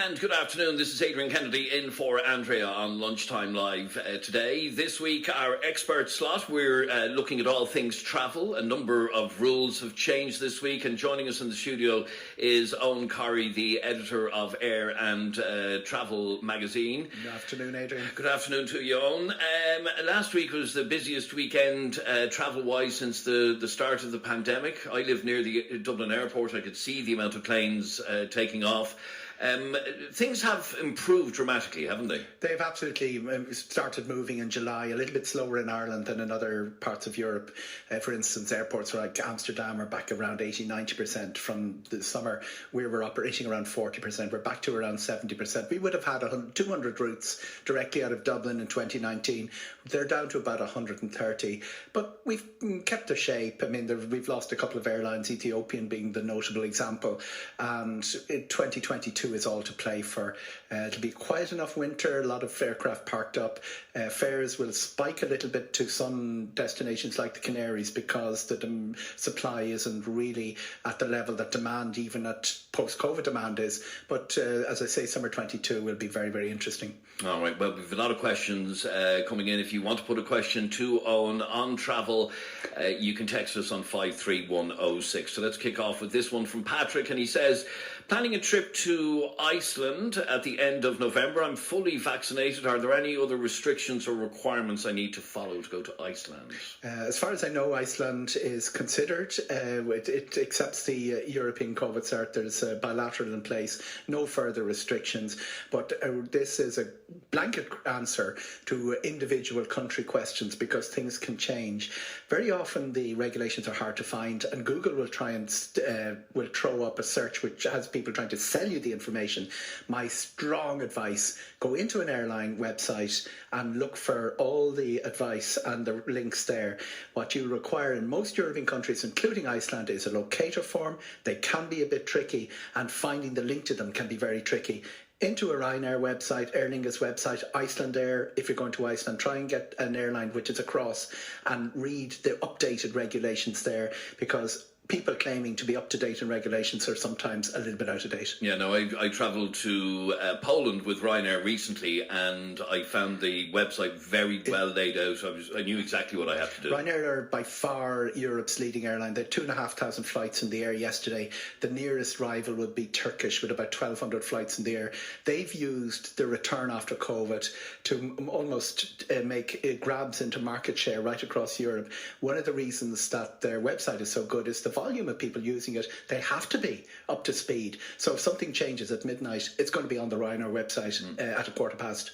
And good afternoon, this is Adrian Kennedy in for Andrea on Lunchtime Live today. This week, our expert slot, we're looking at all things travel. A number of rules have changed this week, and joining us in the studio is Owen Corrie, the editor of Air and Travel magazine. Good afternoon, Adrian. Good afternoon to you, Owen. Last week was the busiest weekend travel-wise since the start of the pandemic. I live near the Dublin airport. I could see the amount of planes taking off. Things have improved dramatically, haven't they? They've absolutely started moving in July, a little bit slower in Ireland than in other parts of Europe. For instance, airports like Amsterdam are back around 80-90% from the summer. We were operating around 40%. We're back to around 70%. We would have had 200 routes directly out of Dublin in 2019. They're down to about 130. But we've kept the shape. I mean, we've lost a couple of airlines, Ethiopian being the notable example. And in 2022, is all to play for. It'll be quiet enough winter, a lot of aircraft parked up. Fares will spike a little bit to some destinations like the Canaries because the supply isn't really at the level that demand, even at post-COVID demand, is. But as I say, summer 22 will be very, very interesting. All right, well, we've a lot of questions coming in. If you want to put a question to Owen on travel, you can text us on 53106. So let's kick off with this one from Patrick, and he says, planning a trip to Iceland at the end of November. I'm fully vaccinated. Are there any other restrictions or requirements I need to follow to go to Iceland? As far as I know, Iceland is considered. It accepts the European COVID cert. There's a bilateral in place. No further restrictions. But this is a blanket answer to individual country questions because things can change. Very often the regulations are hard to find, and Google will try and will throw up a search which has people trying to sell you the information. My strong advice, go into an airline website and look for all the advice and the links there. What you require in most European countries, including Iceland, is a locator form. They can be a bit tricky, and finding the link to them can be very tricky. Into a Ryanair website, Aer Lingus website, Icelandair, if you're going to Iceland, try and get an airline which is across and read the updated regulations there, because people claiming to be up to date in regulations are sometimes a little bit out of date. Yeah, no, I travelled to Poland with Ryanair recently, and I found the website very well laid out. I knew exactly what I had to do. Ryanair are by far Europe's leading airline. They had 2,500 flights in the air yesterday. The nearest rival would be Turkish with about 1,200 flights in the air. They've used the return after COVID to almost make grabs into market share right across Europe. One of the reasons that their website is so good is the volume of people using it. They have to be up to speed. So if something changes at midnight, it's going to be on the Ryanair website at 15:15.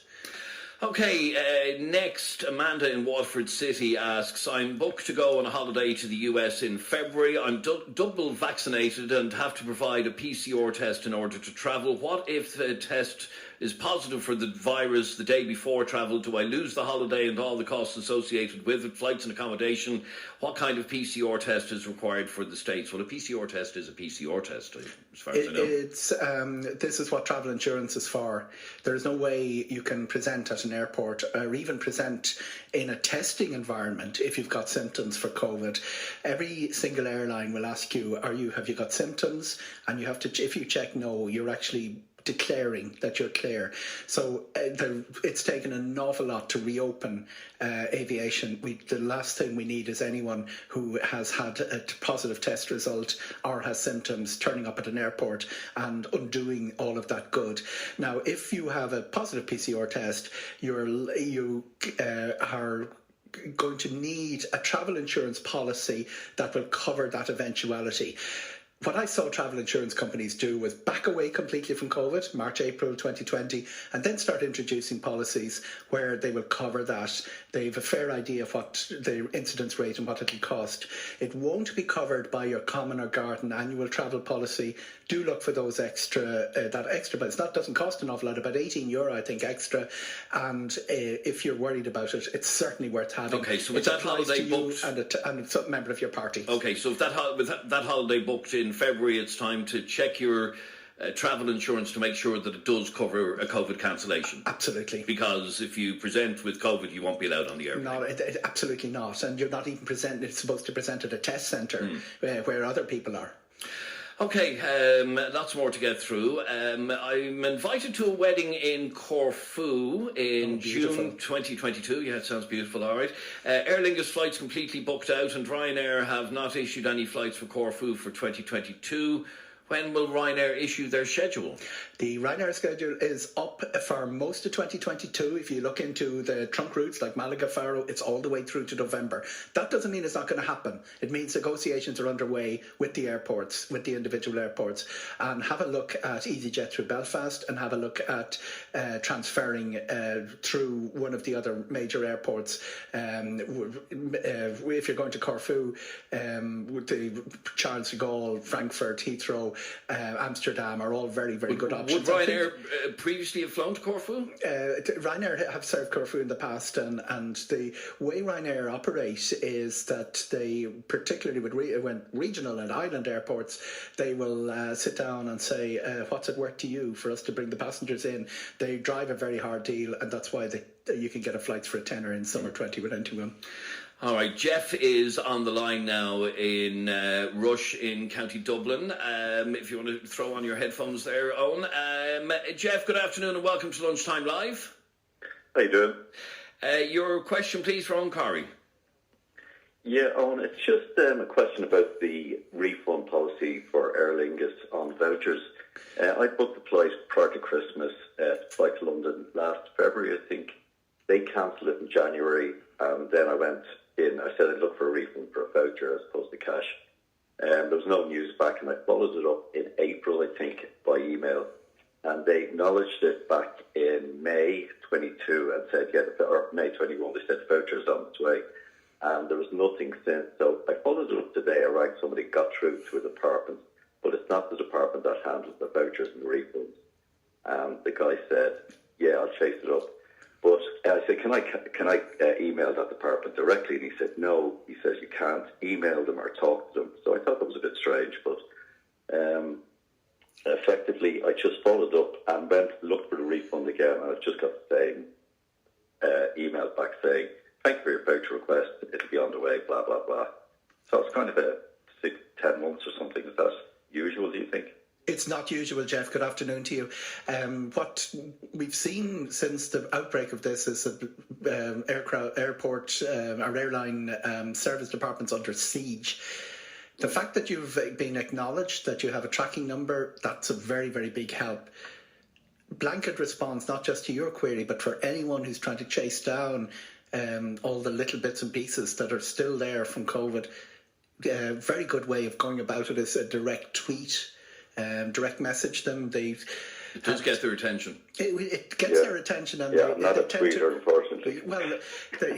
Okay, next, Amanda in Waterford City asks, I'm booked to go on a holiday to the US in February. I'm double vaccinated and have to provide a PCR test in order to travel. What if the test is positive for the virus the day before travel? Do I lose the holiday and all the costs associated with it, flights and accommodation? What kind of PCR test is required for the States? Well, a PCR test is a PCR test, as far as I know. This is what travel insurance is for. There is no way you can present at an airport or even present in a testing environment if you've got symptoms for COVID. Every single airline will ask you, have you got symptoms? And you have to, if you check no, you're actually declaring that you're clear. So it's taken an awful lot to reopen aviation. The last thing we need is anyone who has had a positive test result or has symptoms turning up at an airport and undoing all of that good. Now, if you have a positive PCR test, you are going to need a travel insurance policy that will cover that eventuality. What I saw travel insurance companies do was back away completely from COVID, March, April 2020, and then start introducing policies where they will cover that. They have a fair idea of what the incidence rate and what it will cost. It won't be covered by your common or garden annual travel policy. Do look for those extra, but it doesn't cost an awful lot, about €18, I think, extra. And if you're worried about it, it's certainly worth having. Okay, so with that holiday booked, and a member of your party. Okay, so if that holiday booked in February, it's time to check your travel insurance to make sure that it does cover a COVID cancellation. Absolutely. Because if you present with COVID, you won't be allowed on the airplane. No, absolutely not. And you're not even supposed to present at a test centre where other people are. Okay, lots more to get through. I'm invited to a wedding in Corfu in June 2022. Yeah, it sounds beautiful, all right. Aer Lingus flights completely booked out, and Ryanair have not issued any flights for Corfu for 2022. When will Ryanair issue their schedule? The Ryanair schedule is up for most of 2022. If you look into the trunk routes like Malaga, Faro, it's all the way through to November. That doesn't mean it's not going to happen. It means negotiations are underway with the airports, with the individual airports. And have a look at EasyJet through Belfast, and have a look at transferring through one of the other major airports. If you're going to Corfu, with the Charles de Gaulle, Frankfurt, Heathrow, Amsterdam are all very, very good options. Would Ryanair previously have flown to Corfu? Ryanair have served Corfu in the past, and the way Ryanair operate is that they, particularly when regional and island airports, they will sit down and say, what's it worth to you for us to bring the passengers in? They drive a very hard deal, and that's why you can get a flights for a tenner in summer 20 with anyone. All right, Jeff is on the line now in Rush in County Dublin. If you want to throw on your headphones there, Owen. Jeff, good afternoon and welcome to Lunchtime Live. How you doing? Your question, please, for Owen Corrie. Yeah, Owen, it's just a question about the refund policy for Aer Lingus on vouchers. I booked the flight prior to Christmas, flight to London last February, I think. They cancelled it in January, and then I went in. I said I'd look for a refund for a voucher as opposed to cash. There was no news back, and I followed it up in April, I think, by email. And they acknowledged it back in May 22 and said, or May 21, they said the voucher's on its way. And there was nothing since. So I followed it up today. I rang somebody, got through to a department, but it's not the department that handles the vouchers and the refunds. And the guy said, yeah, I'll chase it up. But I said, can I email that department directly? And he said, no. He says you can't email them or talk to them. So I thought that was a bit strange. But effectively, I just followed up and went to look for the refund again. And I just got the same email back saying, thank you for your voucher request. It'll be on the way, blah, blah, blah. So it's kind of a 6-10 months or something. Is that usual, do you think? It's not usual, Jeff. Good afternoon to you. What we've seen since the outbreak of this is that our airline service departments under siege. The fact that you've been acknowledged, that you have a tracking number, that's a very, very big help. Blanket response, not just to your query, but for anyone who's trying to chase down all the little bits and pieces that are still there from COVID. A very good way of going about it is a direct tweet. Direct message them. It does get their attention. It gets their attention, and not a tweeter, unfortunately. Well,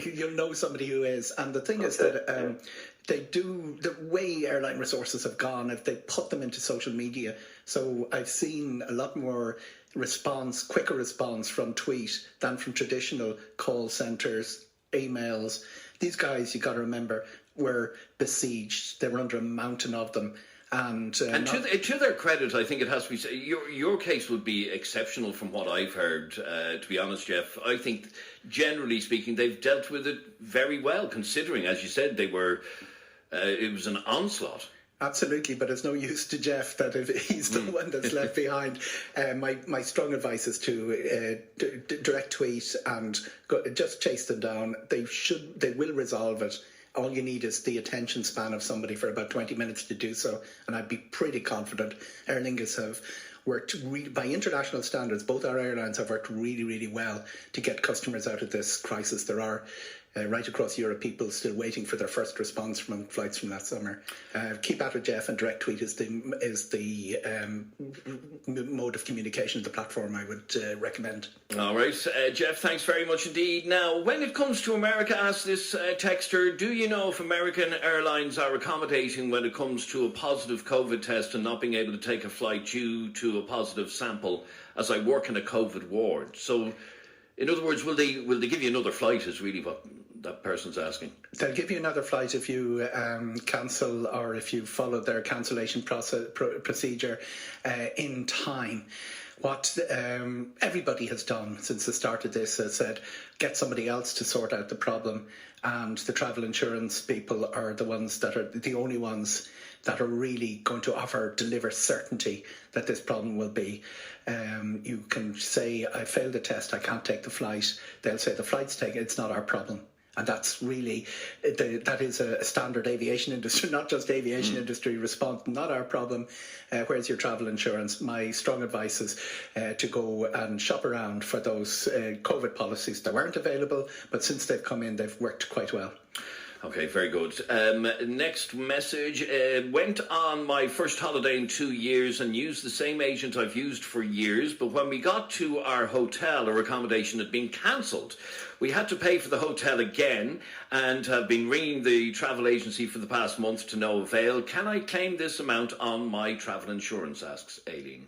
you'll know somebody who is, and the thing is that they do the way airline resources have gone. If they put them into social media, so I've seen a lot more quicker response from tweet than from traditional call centres, emails. These guys, you got to remember, were besieged. They were under a mountain of them. And to their credit, I think it has to be said, your case would be exceptional from what I've heard, to be honest, Jeff. I think, generally speaking, they've dealt with it very well, considering, as you said, it was an onslaught. Absolutely, but it's no use to Jeff that if he's the one that's left behind. My strong advice is to direct tweet and just chase them down. They will resolve it. All you need is the attention span of somebody for about 20 minutes to do so, and I'd be pretty confident. Aer Lingus have worked by international standards. Both our airlines have worked really, really well to get customers out of this crisis. There are right across Europe people still waiting for their first response from flights from that summer. Keep at it, Jeff, and direct tweet is the mode of communication, the platform I would recommend. All right, Jeff, thanks very much indeed. Now, when it comes to America, ask this texter, do you know if American Airlines are accommodating when it comes to a positive COVID test and not being able to take a flight due to a positive sample, as I work in a COVID ward? So, in other words, will they give you another flight is really what that person's asking. They'll give you another flight if you cancel or if you follow their cancellation procedure in time. What everybody has done since the start of this has said, get somebody else to sort out the problem, and the travel insurance people are the ones that are the only ones that are really going to deliver certainty that this problem will be. You can say, I failed the test, I can't take the flight. They'll say the flight's taken, it's not our problem. And that's really, that is a standard aviation industry, not just aviation industry response, not our problem. Where's your travel insurance? My strong advice is to go and shop around for those COVID policies that weren't available, but since they've come in, they've worked quite well. Okay, very good. Next message. Went on my first holiday in 2 years and used the same agent I've used for years, but when we got to our hotel, our accommodation had been cancelled. We had to pay for the hotel again and have been ringing the travel agency for the past month to no avail. Can I claim this amount on my travel insurance, asks Aileen.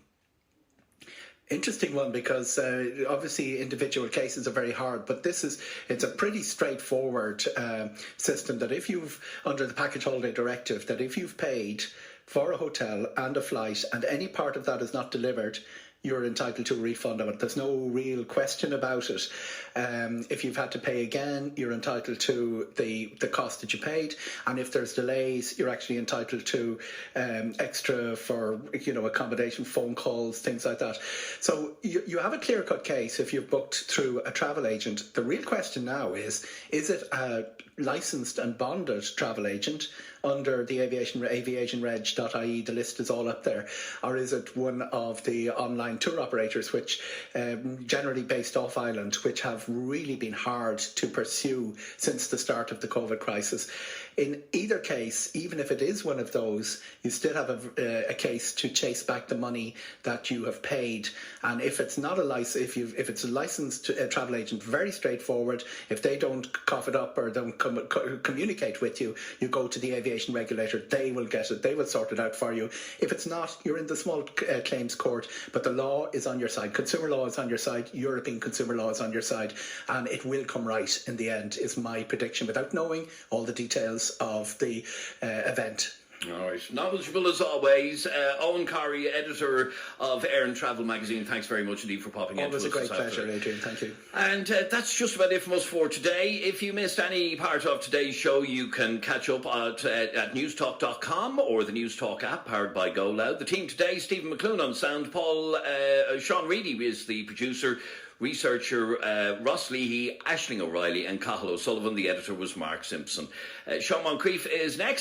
Interesting one, because obviously individual cases are very hard, but it's a pretty straightforward system that if you've, under the Package Holiday Directive, that if you've paid for a hotel and a flight and any part of that is not delivered, you're entitled to a refund of it. There's no real question about it. If you've had to pay again, you're entitled to the cost that you paid. And if there's delays, you're actually entitled to extra for, accommodation, phone calls, things like that. So you have a clear-cut case if you've booked through a travel agent. The real question now is it a licensed and bonded travel agent under the aviationreg.ie, the list is all up there, or is it one of the online tour operators, which generally based off island, which have really been hard to pursue since the start of the COVID crisis? In either case, even if it is one of those, you still have a case to chase back the money that you have paid. And if it's not a license, if it's a licensed travel agent, very straightforward. If they don't cough it up or don't communicate with you, you go to the aviation regulator. They will get it. They will sort it out for you. If it's not, you're in the small claims court. But the law is on your side. Consumer law is on your side. European consumer law is on your side, and it will come right in the end. Is my prediction, without knowing all the details of the event. All right. Knowledgeable as always. Owen Corrie, editor of Air and Travel magazine, thanks very much indeed for popping in. Always a great pleasure, Adrian. Thank you. And that's just about it from us for today. If you missed any part of today's show, you can catch up at newstalk.com or the Newstalk app powered by Go Loud. The team today, Stephen McClune on sound, Sean Reedy is the producer, researcher Ross Leahy, Aisling O'Reilly and Cathal O'Sullivan. The editor was Mark Simpson. Sean Moncrief is next.